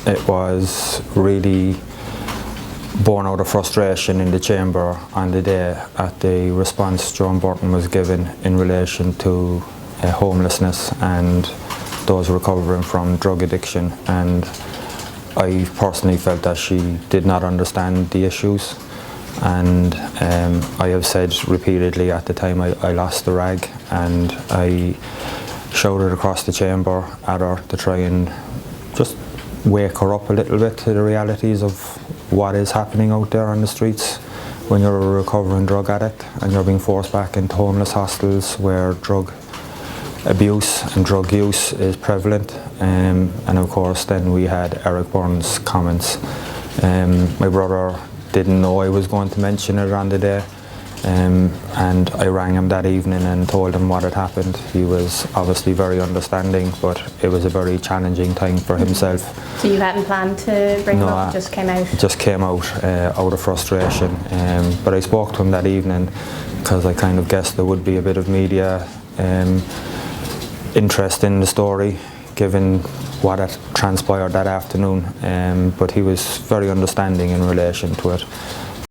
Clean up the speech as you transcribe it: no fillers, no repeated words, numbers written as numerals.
It was really born out of frustration in the chamber on the day at the response Joan Burton was given in relation to homelessness and those recovering from drug addiction, and I personally felt that she did not understand the issues, and I have said repeatedly at the time I lost the rag, and I shouted across the chamber at her to try and just wake her up a little bit to the realities of what is happening out there on the streets when you're a recovering drug addict and you're being forced back into homeless hostels where drug abuse and drug use is prevalent. And of course then we had Eric Byrne's comments. My brother didn't know I was going to mention it on the day, and I rang him that evening and told him what had happened. He was obviously very understanding, but it was a very challenging time for himself. So you hadn't planned to bring him up, it just came out? It just came out of frustration. But I spoke to him that evening because I kind of guessed there would be a bit of media interest in the story given what had transpired that afternoon, but he was very understanding in relation to it.